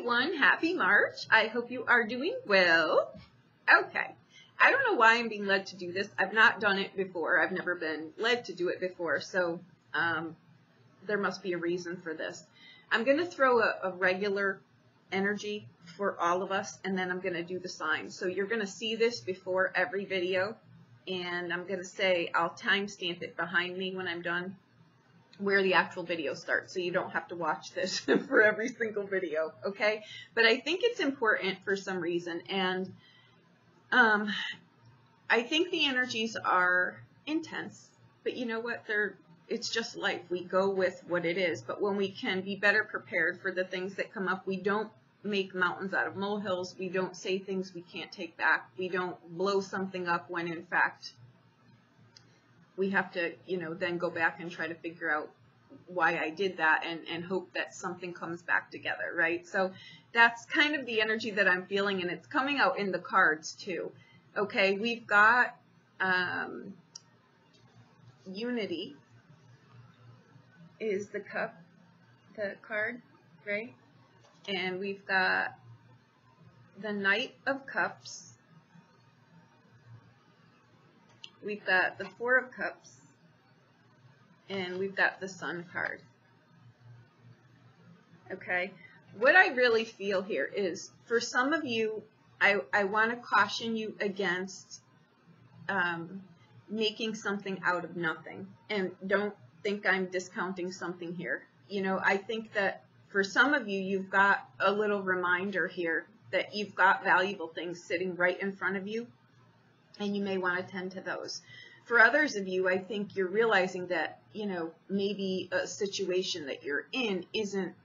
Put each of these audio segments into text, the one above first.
everyone. Happy March. I hope you are doing well. Okay. I don't know why I'm being led to do this. I've not done it before. I've never been led to do it before. So there must be a reason for this. I'm going to throw a regular energy for all of us, and then I'm going to do the signs. So you're going to see this before every video, and I'm going to say I'll timestamp it behind me when I'm done, where the actual video starts, so you don't have to watch this for every single video, okay? But I think it's important for some reason, and I think the energies are intense, but you know what? It's just life. We go with what it is, but when we can be better prepared for the things that come up, we don't make mountains out of molehills. We don't say things we can't take back. We don't blow something up when, in fact, we have to, then go back and try to figure out why I did that and hope that something comes back together, right? So that's kind of the energy that I'm feeling, and it's coming out in the cards too. Okay, we've got Unity is the card, right? And we've got the Knight of Cups. We've got the Four of Cups, and we've got the Sun card. Okay, what I really feel here is, for some of you, I want to caution you against making something out of nothing. And don't think I'm discounting something here. I think that for some of you, you've got a little reminder here that you've got valuable things sitting right in front of you, and you may want to tend to those. For others of you, I think you're realizing that, maybe a situation that you're in isn't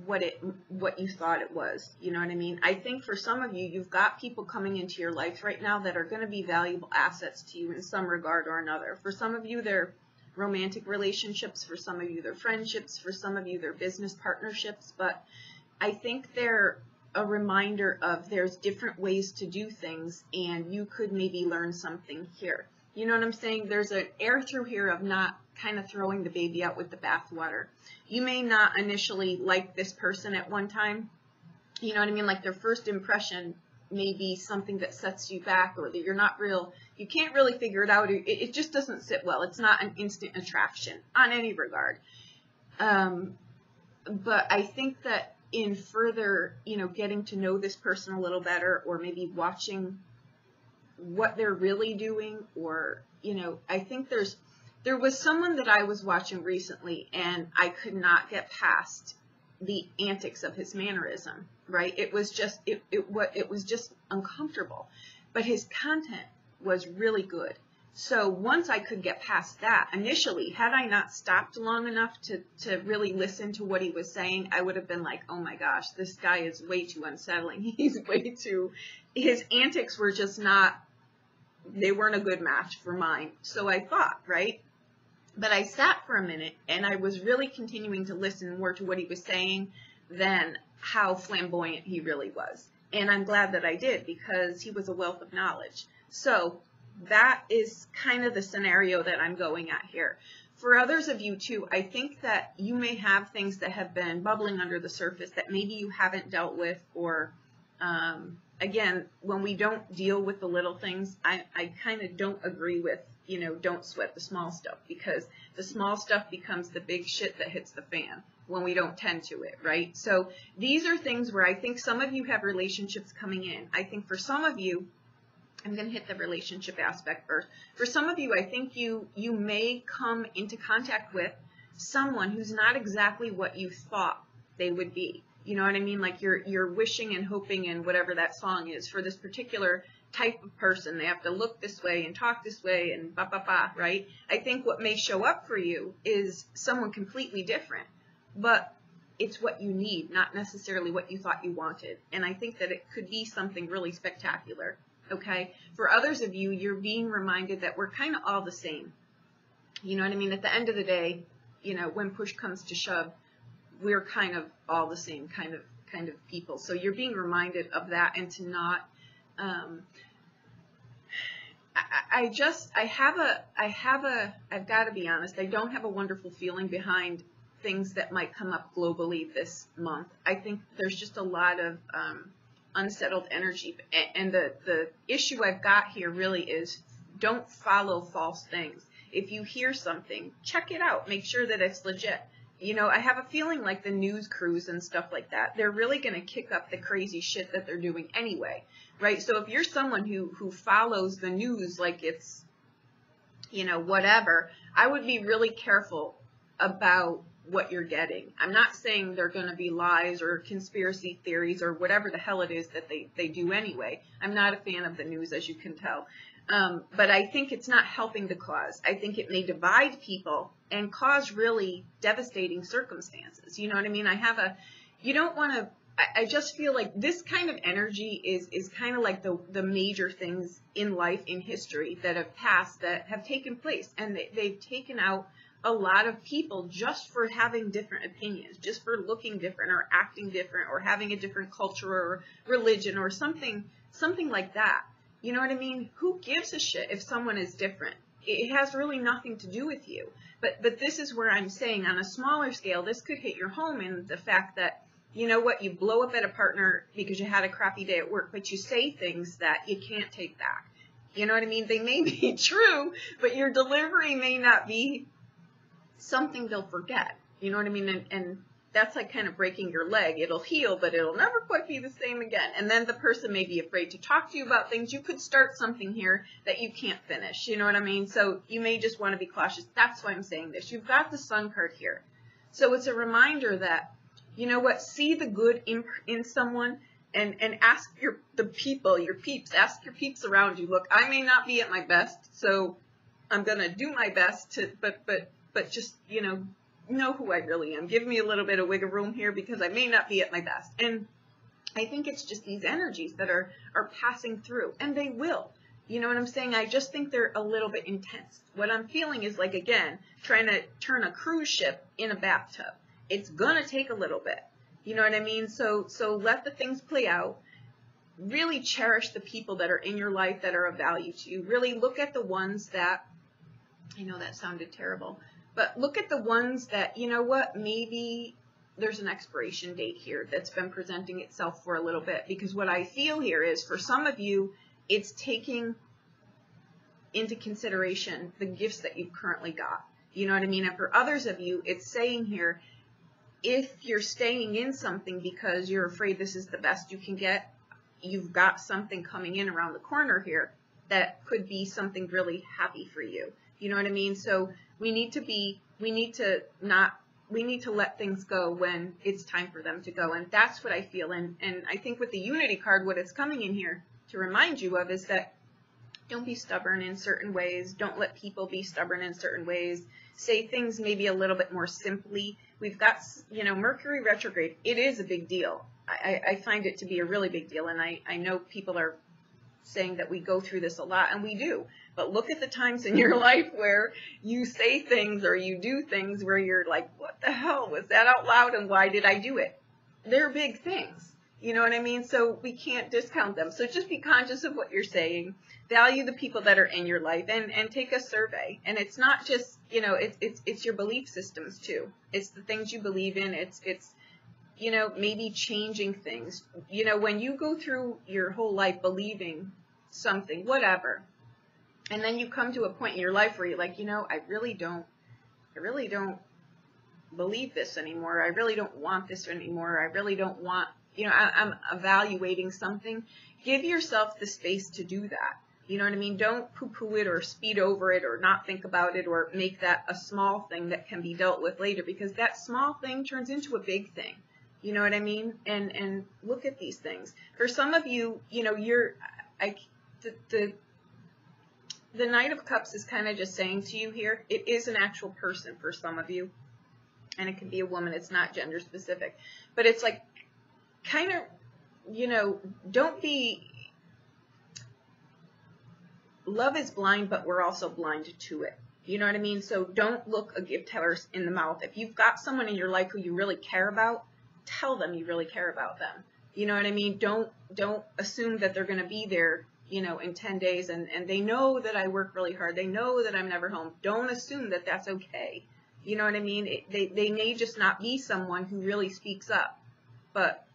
what you thought it was. You know what I mean? I think for some of you, you've got people coming into your life right now that are going to be valuable assets to you in some regard or another. For some of you, they're romantic relationships. For some of you, they're friendships. For some of you, they're business partnerships. But I think they're a reminder of there's different ways to do things, and you could maybe learn something here. You know what I'm saying? There's an air through here of not kind of throwing the baby out with the bathwater. You may not initially like this person at one time. You know what I mean? Like, their first impression may be something that sets you back, or that you can't really figure it out. It just doesn't sit well. It's not an instant attraction on any regard. But I think that in further, getting to know this person a little better, or maybe watching what they're really doing, or, I think there was someone that I was watching recently, and I could not get past the antics of his mannerism, right? It was just, it was just uncomfortable, but his content was really good. So once I could get past that, initially, had I not stopped long enough to really listen to what he was saying, I would have been like, oh my gosh, this guy is way too unsettling. His antics were just they weren't a good match for mine. So I thought, right? But I sat for a minute, and I was really continuing to listen more to what he was saying than how flamboyant he really was. And I'm glad that I did, because he was a wealth of knowledge. So that is kind of the scenario that I'm going at here. For others of you too, I think that you may have things that have been bubbling under the surface that maybe you haven't dealt with, or again, when we don't deal with the little things, I kind of don't agree with, don't sweat the small stuff, because the small stuff becomes the big shit that hits the fan when we don't tend to it, right? So these are things where I think some of you have relationships coming in. I think for some of you, I'm going to hit the relationship aspect first. For some of you, I think you may come into contact with someone who's not exactly what you thought they would be. You know what I mean? Like, you're wishing and hoping, and whatever that song is, for this particular type of person. They have to look this way and talk this way and right? I think what may show up for you is someone completely different, but it's what you need, not necessarily what you thought you wanted. And I think that it could be something really spectacular. Okay, for others of you, you're being reminded that we're kind of all the same. You know what I mean? At the end of the day, when push comes to shove, we're kind of all the same kind of people. So you're being reminded of that, and to not. I've got to be honest. I don't have a wonderful feeling behind things that might come up globally this month. I think there's just a lot of unsettled energy. And the issue I've got here really is don't follow false things. If you hear something, check it out. Make sure that it's legit. You know, I have a feeling like the news crews and stuff like that, they're really going to kick up the crazy shit that they're doing anyway, right? So if you're someone who follows the news like it's, you know, whatever, I would be really careful about what you're getting. I'm not saying they're going to be lies or conspiracy theories or whatever the hell it is that they do anyway. I'm not a fan of the news, as you can tell. But I think it's not helping the cause. I think it may divide people and cause really devastating circumstances. You know what I mean? You don't want to, I just feel like this kind of energy is kind of like the major things in life, in history that have passed, that have taken place. And they've taken out a lot of people just for having different opinions, just for looking different or acting different or having a different culture or religion or something like that. You know what I mean? Who gives a shit if someone is different? It has really nothing to do with you. But this is where I'm saying on a smaller scale, this could hit your home in the fact that, you know what, you blow up at a partner because you had a crappy day at work, but you say things that you can't take back. You know what I mean? They may be true, but your delivery may not be something they'll forget. You know what I mean? And that's like kind of breaking your leg. It'll heal, but it'll never quite be the same again. And then the person may be afraid to talk to you about things. You could start something here that you can't finish. You know what I mean? So you may just want to be cautious. That's why I'm saying this. You've got the Sun card here. So it's a reminder that, you know what, see the good in someone and ask your peeps, ask your peeps around you. Look, I may not be at my best, so I'm going to do my best to, but just, you know who I really am. Give me a little bit of wiggle room here because I may not be at my best. And I think it's just these energies that are passing through, and they will. You know what I'm saying? I just think they're a little bit intense. What I'm feeling is like, again, trying to turn a cruise ship in a bathtub. It's going to take a little bit. You know what I mean? So let the things play out. Really cherish the people that are in your life that are of value to you. Really look at the ones that, I know that sounded terrible, but look at the ones that, you know what, maybe there's an expiration date here that's been presenting itself for a little bit. Because what I feel here is, for some of you, it's taking into consideration the gifts that you've currently got. You know what I mean? And for others of you, it's saying here, if you're staying in something because you're afraid this is the best you can get, you've got something coming in around the corner here that could be something really happy for you. You know what I mean? So we need to let things go when it's time for them to go. And that's what I feel. And I think with the Unity card, what it's coming in here to remind you of is that don't be stubborn in certain ways. Don't let people be stubborn in certain ways. Say things maybe a little bit more simply. We've got, you know, Mercury retrograde. It is a big deal. I find it to be a really big deal. And I know people are saying that we go through this a lot, and we do. But look at the times in your life where you say things or you do things where you're like, what the hell was that out loud, and why did I do it? They're big things. You know what I mean? So we can't discount them. So just be conscious of what you're saying. Value the people that are in your life, and take a survey. And it's not just, you know, it's your belief systems too. It's the things you believe in. It's you know, maybe changing things. You know, when you go through your whole life believing something, whatever, and then you come to a point in your life where you're like, you know, I really don't believe this anymore. I really don't want this anymore. I really don't want, you know, I'm evaluating something. Give yourself the space to do that. You know what I mean? Don't poo-poo it or speed over it or not think about it or make that a small thing that can be dealt with later, because that small thing turns into a big thing. You know what I mean? And look at these things. For some of you, you know, the Knight of Cups is kind of just saying to you here, it is an actual person for some of you. And it can be a woman. It's not gender specific. But it's like, kind of, you know, don't be, love is blind, but we're also blind to it. You know what I mean? So don't look a gift horse in the mouth. If you've got someone in your life who you really care about, tell them you really care about them. You know what I mean? Don't assume that they're going to be there, you know, in 10 days and they know that I work really hard. They know that I'm never home. Don't assume that that's okay. You know what I mean? They may just not be someone who really speaks up, but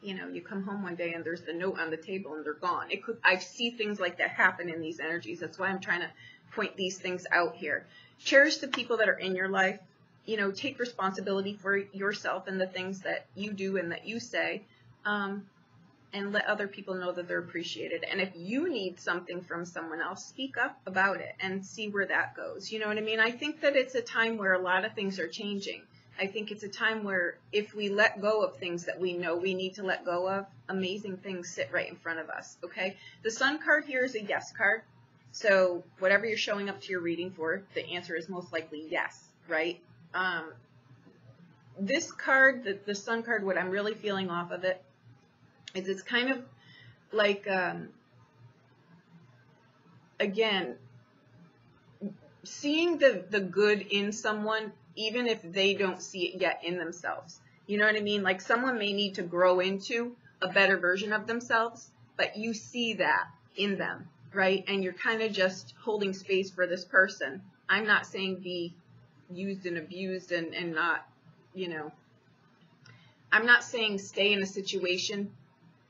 you know, you come home one day and there's the note on the table and they're gone. I see things like that happen in these energies. That's why I'm trying to point these things out here. Cherish the people that are in your life. You know, take responsibility for yourself and the things that you do and that you say, and let other people know that they're appreciated. And if you need something from someone else, speak up about it and see where that goes. You know what I mean? I think that it's a time where a lot of things are changing. I think it's a time where if we let go of things that we know we need to let go of, amazing things sit right in front of us, okay? The Sun card here is a yes card. So whatever you're showing up to your reading for, the answer is most likely yes, right? This card, the Sun card, what I'm really feeling off of it is it's kind of like, again, seeing the good in someone, even if they don't see it yet in themselves. You know what I mean? Like someone may need to grow into a better version of themselves, but you see that in them, right? And you're kind of just holding space for this person. I'm not saying be used and abused and not, you know, I'm not saying stay in a situation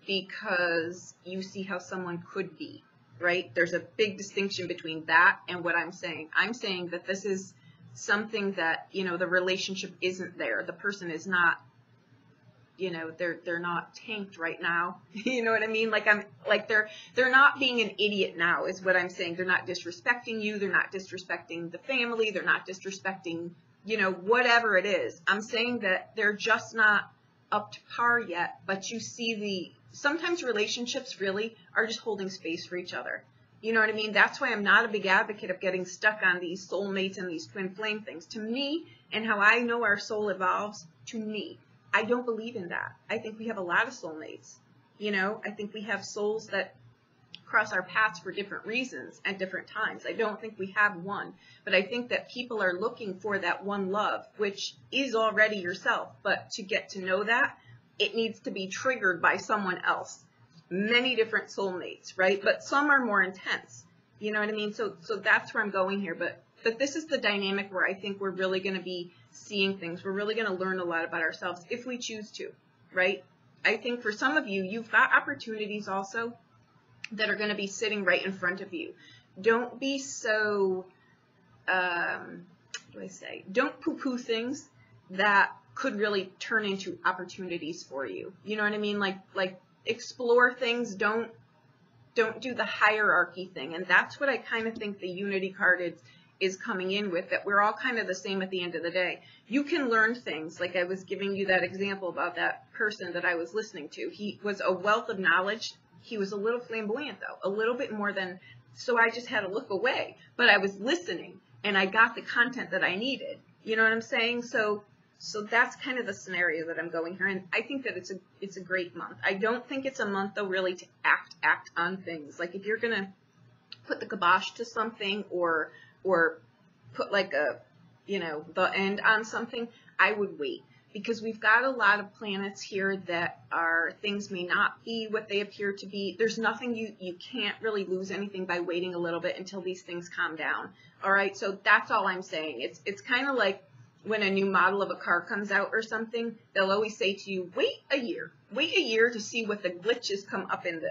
because you see how someone could be, right? There's a big distinction between that and what I'm saying. I'm saying that this is something that, you know, the relationship isn't there. The person is not, you know, they're not tanked right now. You know what I mean? Like they're not being an idiot now is what I'm saying. They're not disrespecting you. They're not disrespecting the family. They're not disrespecting, you know, whatever it is. I'm saying that they're just not up to par yet, but you see sometimes relationships really are just holding space for each other. You know what I mean? That's why I'm not a big advocate of getting stuck on these soulmates and these twin flame things. To me, and how I know our soul evolves, to me, I don't believe in that. I think we have a lot of soulmates. You know, I think we have souls that cross our paths for different reasons at different times. I don't think we have one, but I think that people are looking for that one love, which is already yourself. But to get to know that, it needs to be triggered by someone else. Many different soulmates, right? But some are more intense. You know what I mean? So that's where I'm going here. But this is the dynamic where I think we're really going to be seeing things. We're really going to learn a lot about ourselves if we choose to, right? I think for some of you, you've got opportunities also that are going to be sitting right in front of you. Don't be so, don't poo-poo things that could really turn into opportunities for you. You know what I mean? Like explore things. Don't do the hierarchy thing. And that's what I kind of think the Unity card is coming in with, that we're all kind of the same at the end of the day. You can learn things. Like I was giving you that example about that person that I was listening to. He was a wealth of knowledge. He was a little flamboyant though, a little bit more than, so I just had to look away, but I was listening and I got the content that I needed. You know what I'm saying? So that's kind of the scenario that I'm going here. And I think that it's a great month. I don't think it's a month though really to act on things. Like if you're going to put the kibosh to something or put like a, you know, the end on something, I would wait. Because we've got a lot of planets here that things may not be what they appear to be. There's nothing, you can't really lose anything by waiting a little bit until these things calm down. All right, so that's all I'm saying. It's kind of like when a new model of a car comes out or something, they'll always say to you, wait a year to see what the glitches come up in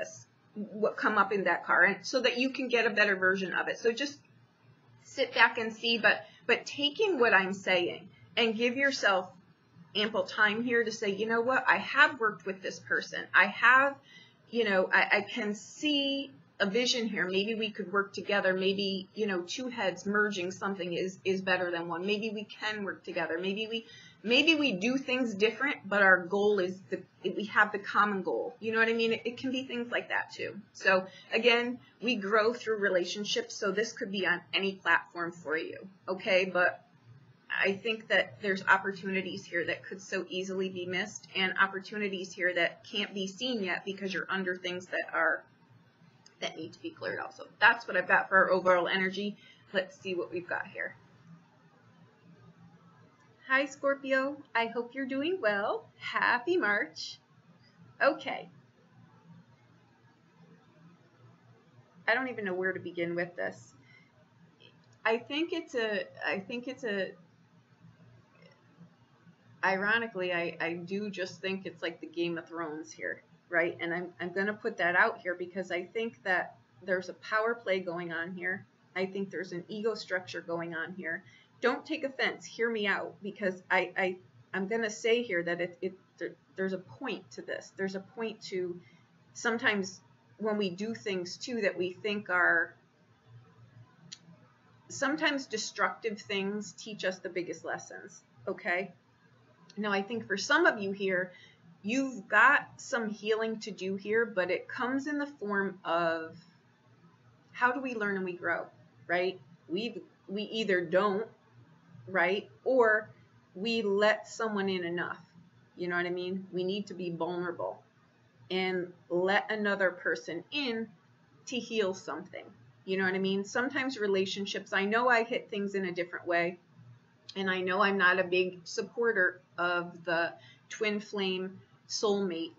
that car, and so that you can get a better version of it. So just sit back and see, but taking what I'm saying and give yourself ample time here to say, you know what, I have worked with this person. I have, you know, I can see a vision here. Maybe we could work together. Maybe, you know, two heads merging something is better than one. Maybe we can work together. Maybe we do things different, but our goal is we have the common goal. You know what I mean? It can be things like that too. So again, we grow through relationships. So this could be on any platform for you. Okay. But I think that there's opportunities here that could so easily be missed, and opportunities here that can't be seen yet because you're under things that need to be cleared out. So that's what I've got for our overall energy. Let's see what we've got here. Hi, Scorpio. I hope you're doing well. Happy March. Okay. I don't even know where to begin with this. I think it's a ironically, I do just think it's like the Game of Thrones here, right? And I'm going to put that out here because I think that there's a power play going on here. I think there's an ego structure going on here. Don't take offense. Hear me out, because I'm going to say here that there's a point to this. There's a point to sometimes when we do things too that we think are sometimes destructive things teach us the biggest lessons. Okay. Now, I think for some of you here, you've got some healing to do here, but it comes in the form of how do we learn and we grow, right? We either don't, right? Or we let someone in enough. You know what I mean? We need to be vulnerable and let another person in to heal something. You know what I mean? Sometimes relationships, I know I hit things in a different way. And I know I'm not a big supporter of the twin flame soulmate,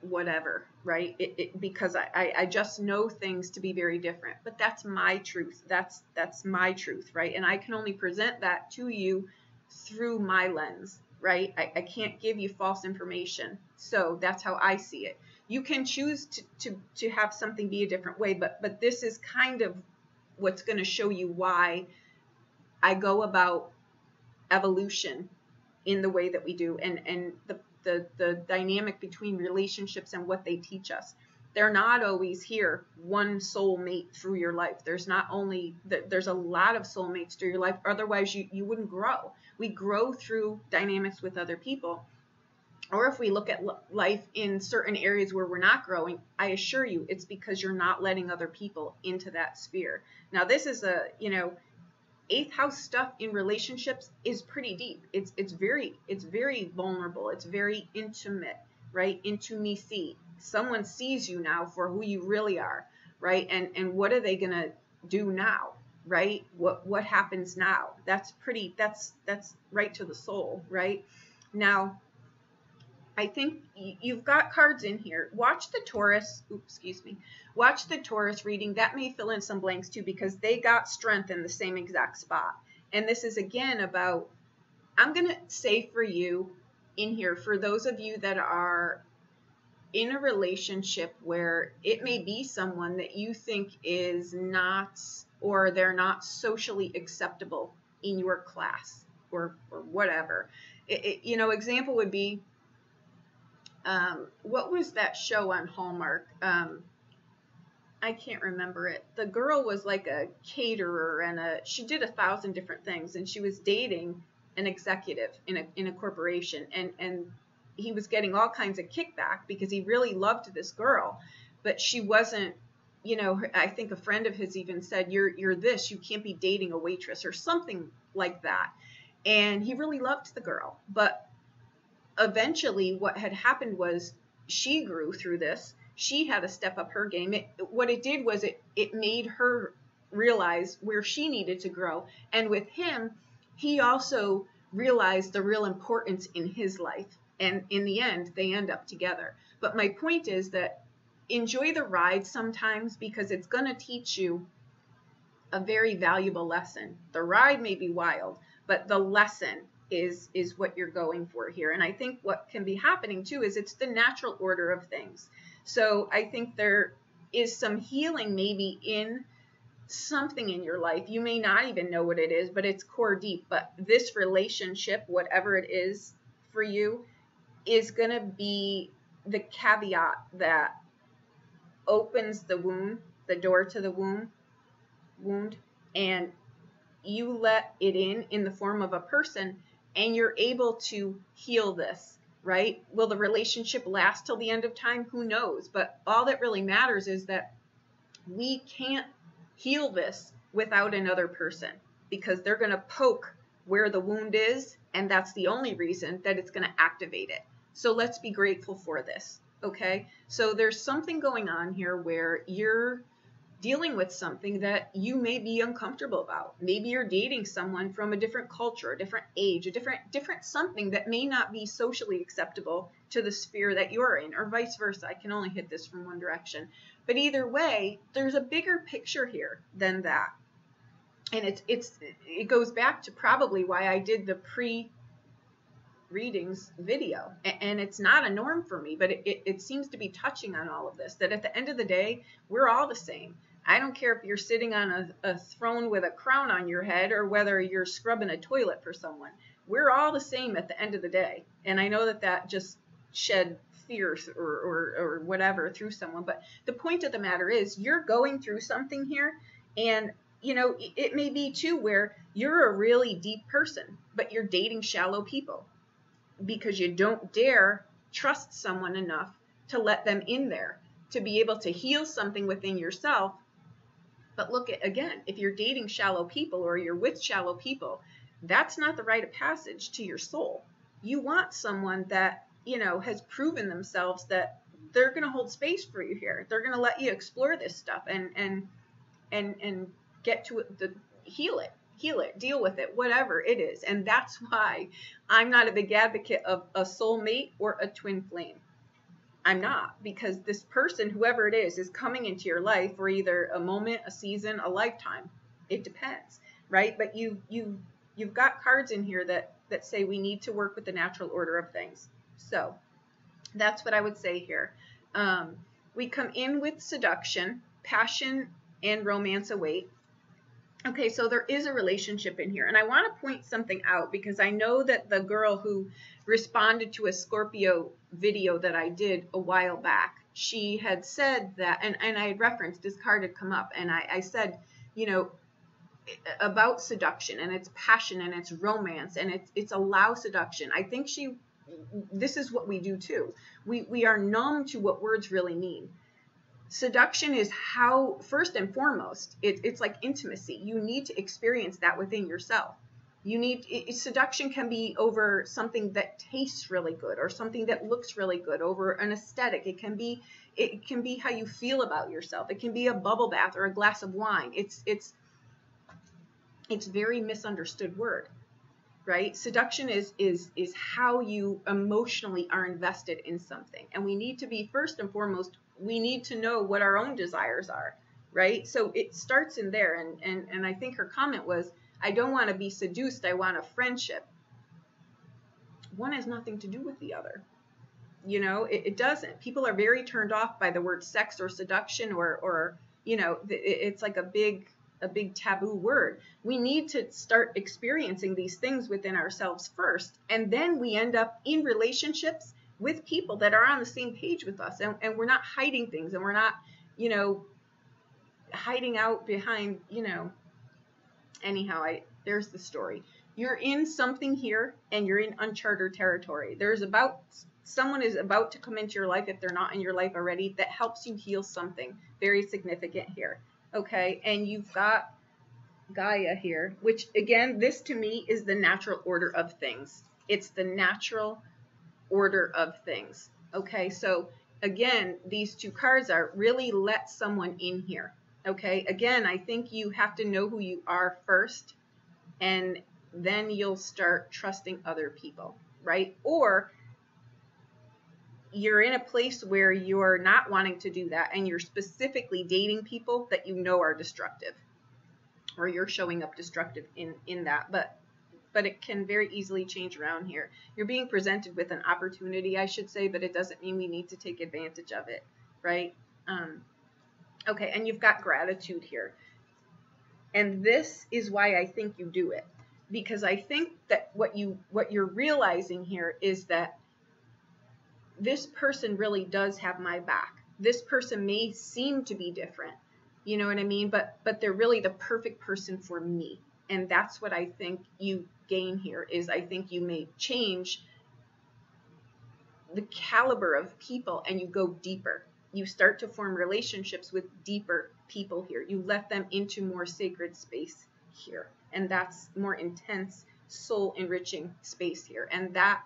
whatever, right? Because I just know things to be very different. But that's my truth. That's my truth, right? And I can only present that to you through my lens, right? I can't give you false information. So that's how I see it. You can choose to have something be a different way, but this is kind of what's going to show you why I go about evolution in the way that we do, and the dynamic between relationships and what they teach us. They're not always here, one soulmate through your life. There's a lot of soulmates through your life. Otherwise, you wouldn't grow. We grow through dynamics with other people. Or if we look at life in certain areas where we're not growing, I assure you it's because you're not letting other people into that sphere. Now, this is eighth house stuff in relationships is pretty deep. It's very vulnerable. It's very intimate, right? Intimacy. Someone sees you now for who you really are, right? And what are they gonna do now, right? What happens now? That's right to the soul, right? Now, I think you've got cards in here. Watch the Taurus. Watch the Taurus reading. That may fill in some blanks too, because they got strength in the same exact spot. And this is again about, I'm going to say for you in here, for those of you that are in a relationship where it may be someone that you think is not, or they're not socially acceptable in your class or whatever. Example would be, what was that show on Hallmark? I can't remember it. The girl was like a caterer and she did 1,000 different things, and she was dating an executive in a corporation, and he was getting all kinds of kickback because he really loved this girl, but she wasn't, I think a friend of his even said, you're this, you can't be dating a waitress or something like that. And he really loved the girl, but eventually what had happened was she grew through this. She had to step up her game. What it did was it made her realize where she needed to grow. And with him, he also realized the real importance in his life. And in the end, they end up together. But my point is that enjoy the ride sometimes, because it's going to teach you a very valuable lesson. The ride may be wild, but the lesson is what you're going for here. And I think what can be happening too is it's the natural order of things. So I think there is some healing maybe in something in your life. You may not even know what it is, but it's core deep. But this relationship, whatever it is for you, is going to be the caveat that opens the wound, the door to the wound, and you let it in the form of a person, and you're able to heal this, right? Will the relationship last till the end of time? Who knows? But all that really matters is that we can't heal this without another person, because they're going to poke where the wound is, and that's the only reason that it's going to activate it. So let's be grateful for this, okay? So there's something going on here where you're dealing with something that you may be uncomfortable about. Maybe you're dating someone from a different culture, a different age, a different something that may not be socially acceptable to the sphere that you're in, or vice versa. I can only hit this from one direction. But either way, there's a bigger picture here than that. And it goes back to probably why I did the readings video, and it's not a norm for me, but it seems to be touching on all of this, that at the end of the day, we're all the same. I don't care if you're sitting on a throne with a crown on your head or whether you're scrubbing a toilet for someone. We're all the same at the end of the day. And I know that just shed fears or whatever through someone, but the point of the matter is you're going through something here, and it may be too where you're a really deep person, but you're dating shallow people because you don't dare trust someone enough to let them in there to be able to heal something within yourself. But look at, again, if you're dating shallow people or you're with shallow people, that's not the rite of passage to your soul. You want someone that, has proven themselves that they're going to hold space for you here. They're going to let you explore this stuff and get to it, heal it, deal with it, whatever it is. And that's why I'm not a big advocate of a soulmate or a twin flame. I'm not, because this person, whoever it is coming into your life for either a moment, a season, a lifetime. It depends, right? But you've got cards in here that say we need to work with the natural order of things. So that's what I would say here. We come in with seduction, passion, and romance await. Okay, so there is a relationship in here, and I want to point something out because I know that the girl who responded to a Scorpio video that I did a while back, she had said that, and I had referenced, this card had come up, and I said, about seduction, and it's passion, and it's romance, and it's allow seduction. I think this is what we do too. We are numb to what words really mean. Seduction is how, first and foremost, it's like intimacy. You need to experience that within yourself. Seduction can be over something that tastes really good or something that looks really good, over an aesthetic. It can be how you feel about yourself. It can be a bubble bath or a glass of wine. It's very misunderstood word, right? Seduction is how you emotionally are invested in something. And we need to be, first and foremost, we need to know what our own desires are, right? So it starts in there. And I think her comment was, I don't want to be seduced. I want a friendship. One has nothing to do with the other. It doesn't. People are very turned off by the word sex or seduction or it's like a big taboo word. We need to start experiencing these things within ourselves first. And then we end up in relationships with people that are on the same page with us, and we're not hiding things, and we're not, hiding out behind, anyhow, there's the story. You're in something here, and you're in uncharted territory. Someone is about to come into your life, if they're not in your life already, that helps you heal something very significant here, okay? And you've got Gaia here, which, again, this to me is the natural order of things. It's the natural order of things. Okay, so again, these two cards are really let someone in here. Okay, again, I think you have to know who you are first, and then you'll start trusting other people, right? Or you're in a place where you're not wanting to do that, and you're specifically dating people that you know are destructive, or you're showing up destructive in that. But it can very easily change around here. You're being presented with an opportunity, I should say, but it doesn't mean we need to take advantage of it, right? Okay, and you've got gratitude here. And this is why I think you do it. Because I think that what you're realizing here is that this person really does have my back. This person may seem to be different, you know what I mean? But they're really the perfect person for me. And that's what I think you gain here, is I think you may change the caliber of people and you go deeper. You start to form relationships with deeper people here. You let them into more sacred space here. And that's more intense, soul enriching space here. And that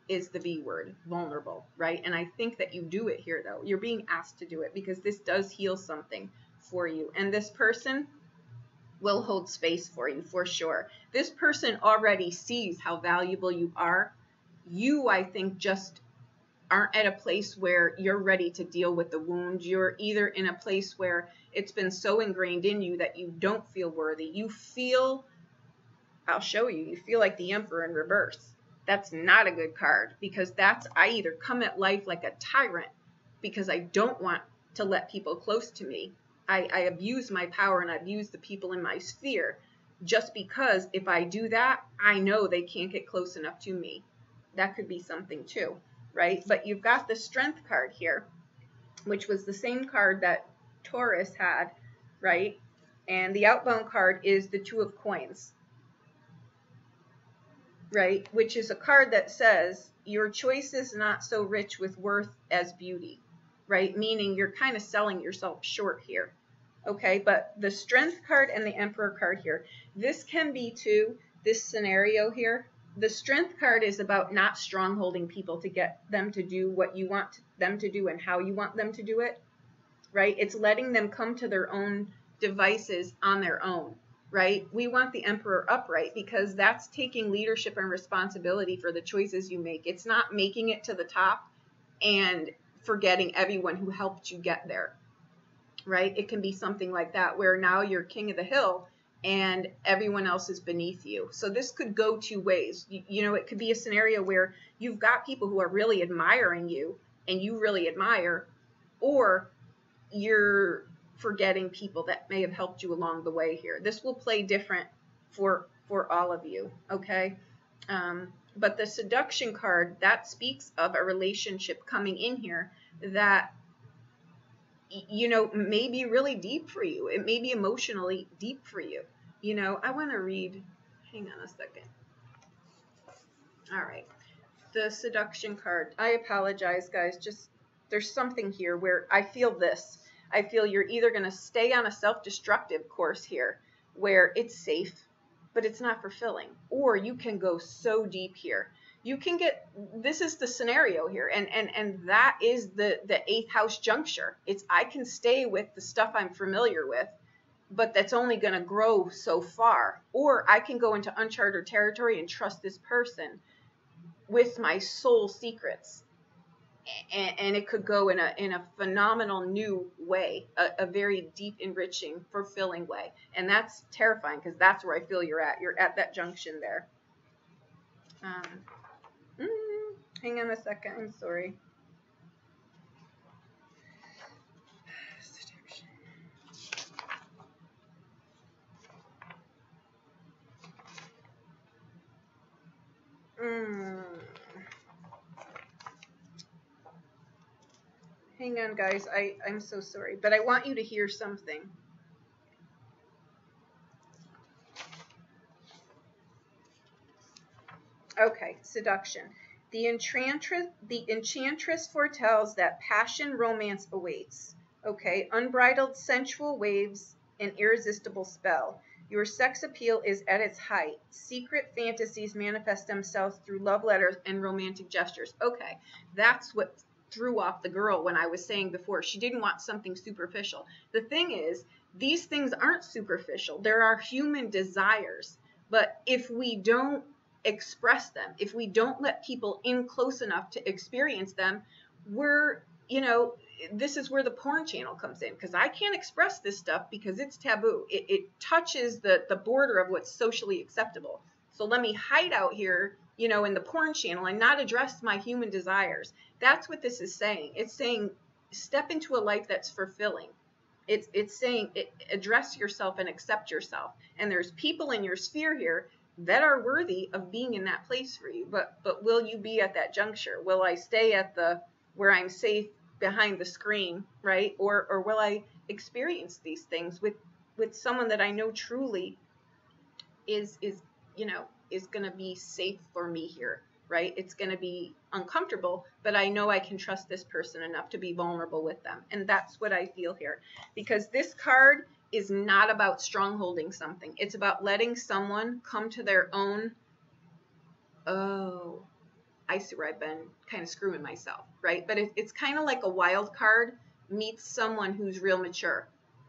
is the V word, vulnerable, right? And I think that you do it here, though. You're being asked to do it because this does heal something for you. And this person will hold space for you for sure. This person already sees how valuable you are. You, I think, just aren't at a place where you're ready to deal with the wound. You're either in a place where it's been so ingrained in you that you don't feel worthy. You feel, I'll show you, you feel like the Emperor in reverse. That's not a good card, because that's, I either come at life like a tyrant because I don't want to let people close to me. I abuse my power and I abuse the people in my sphere, just because if I do that, I know they can't get close enough to me. That could be something too, right? But you've got the Strength card here, which was the same card that Taurus had, right? And the outbound card is the Two of Coins, right? Which is a card that says your choice is not so rich with worth as beauty, right? Meaning you're kind of selling yourself short here. Okay, but the Strength card and the Emperor card here, this can be too, this scenario here. The Strength card is about not strongholding people to get them to do what you want them to do and how you want them to do it, right? It's letting them come to their own devices on their own, right? We want the Emperor upright because that's taking leadership and responsibility for the choices you make. It's not making it to the top and forgetting everyone who helped you get there. Right? It can be something like that, where now you're king of the hill and everyone else is beneath you. So this could go two ways. You know, it could be a scenario where you've got people who are really admiring you and you really admire, or you're forgetting people that may have helped you along the way here. This will play different for all of you, okay? But the Seduction card, that speaks of a relationship coming in here that, you know, may be really deep for you. It may be emotionally deep for you. You know, I want to read, hang on a second. All right. The Seduction card. I apologize, guys. Just, there's something here where I feel this. I feel you're either going to stay on a self-destructive course here where it's safe, but it's not fulfilling. Or you can go so deep here. You can get, this is the scenario here, and that is the 8th house juncture. It's, I can stay with the stuff I'm familiar with, but that's only going to grow so far. Or I can go into uncharted territory and trust this person with my soul secrets. And it could go in a phenomenal new way, a very deep, enriching, fulfilling way. And that's terrifying, because that's where I feel you're at. You're at that junction there. Hang on a second. I'm sorry. Seduction. Hang on, guys. I'm so sorry, but I want you to hear something. Okay, Seduction. The Enchantress foretells that passion romance awaits. Okay, unbridled sensual waves, an irresistible spell. Your sex appeal is at its height. Secret fantasies manifest themselves through love letters and romantic gestures. Okay, that's what threw off the girl when I was saying before. She didn't want something superficial. The thing is, these things aren't superficial. There are human desires. But if we don't express them, if we don't let people in close enough to experience them, we're, you know, this is where the porn channel comes in, because I can't express this stuff because it's taboo. It touches the border of what's socially acceptable. So let me hide out here, you know, in the porn channel and not address my human desires. That's what this is saying. It's saying step into a life that's fulfilling. It's saying address yourself and accept yourself. And there's people in your sphere here that are worthy of being in that place for you. But will you be at that juncture? Will I stay at the where I'm safe behind the screen, right? Or will I experience these things with someone that I know truly is you know, is going to be safe for me here, right? It's going to be uncomfortable, but I know I can trust this person enough to be vulnerable with them. And that's what I feel here, because this card is not about strongholding something. It's about letting someone come to their own, oh, I see where I've been kind of screwing myself, right? But it's kind of like a wild card meets someone who's real mature,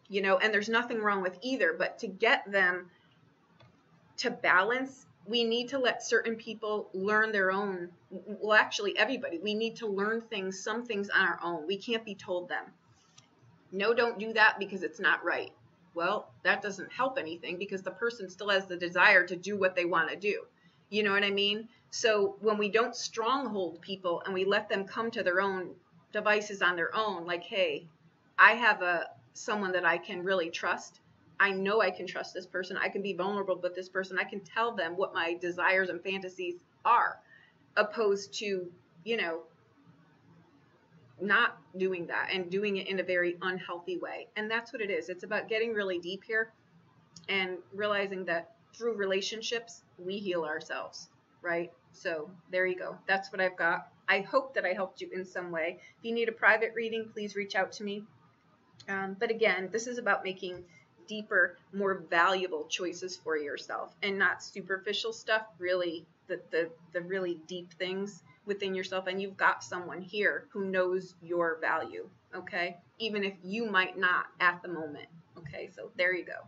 you know, and there's nothing wrong with either, but to get them to balance we need to let certain people learn their own. Well, actually, everybody. We need to learn things, some things on our own. We can't be told them. No, don't do that because it's not right. Well, that doesn't help anything because the person still has the desire to do what they want to do. You know what I mean? So when we don't stronghold people and we let them come to their own devices on their own, like, hey, I have someone that I can really trust. I know I can trust this person. I can be vulnerable with this person. I can tell them what my desires and fantasies are, opposed to, not doing that and doing it in a very unhealthy way. And that's what it is. It's about getting really deep here and realizing that through relationships, we heal ourselves, right? So there you go. That's what I've got. I hope that I helped you in some way. If you need a private reading, please reach out to me. But again, this is about making deeper, more valuable choices for yourself and not superficial stuff, really the really deep things within yourself. And you've got someone here who knows your value, okay? Even if you might not at the moment, okay? So there you go.